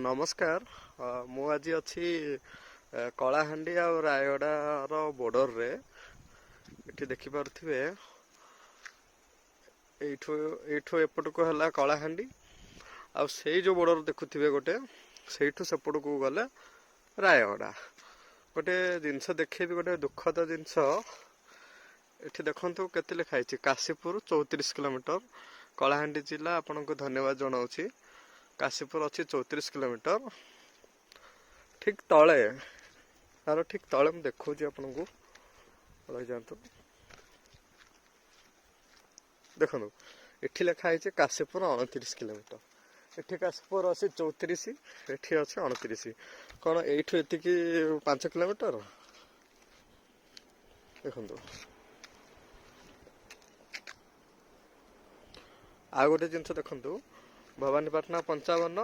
ନମସ୍କାର। ମୁଁ ଆଜି ଅଛି କଳାହାଣ୍ଡି ଆଉ ରାୟଗଡ଼ାର ବୋର୍ଡରରେ। ଏଠି ଦେଖିପାରୁଥିବେ ଏଇଠୁ ଏପଟକୁ ହେଲା କଳାହାଣ୍ଡି, ଆଉ ସେଇ ଯେଉଁ ବୋର୍ଡର ଦେଖୁଥିବେ ଗୋଟେ, ସେଇଠୁ ସେପଟକୁ ଗଲେ ରାୟଗଡ଼ା। ଗୋଟେ ଜିନିଷ ଦେଖେଇବି, ଗୋଟେ ଦୁଃଖଦ ଜିନିଷ। ଏଠି ଦେଖନ୍ତୁ କେତେ ଲେଖା ହେଇଛି, କାଶୀପୁର 34 କିଲୋମିଟର। କଳାହାଣ୍ଡି ଜିଲ୍ଲା ଆପଣଙ୍କୁ ଧନ୍ୟବାଦ ଜଣାଉଛି। କାଶୀପୁର ଅଛି 34 କିଲୋମିଟର। ଠିକ୍ ତଳେ, ତାର ଠିକ୍ ତଳେ ମୁଁ ଦେଖାଉଛି ଆପଣଙ୍କୁ, ରହିଯାଆନ୍ତୁ। ଦେଖନ୍ତୁ ଏଠି ଲେଖା ହେଇଛି କାଶୀପୁର 29 କିଲୋମିଟର। ଏଠି କାଶୀପୁର ଅଛି 34, ଏଠି ଅଛି 29। କ'ଣ ଏଇଠୁ ଏତିକି 5 କିଲୋମିଟର? ଦେଖନ୍ତୁ, ଆଉ ଗୋଟେ ଜିନିଷ ଦେଖନ୍ତୁ, ଭବାନୀପାଟଣା 55,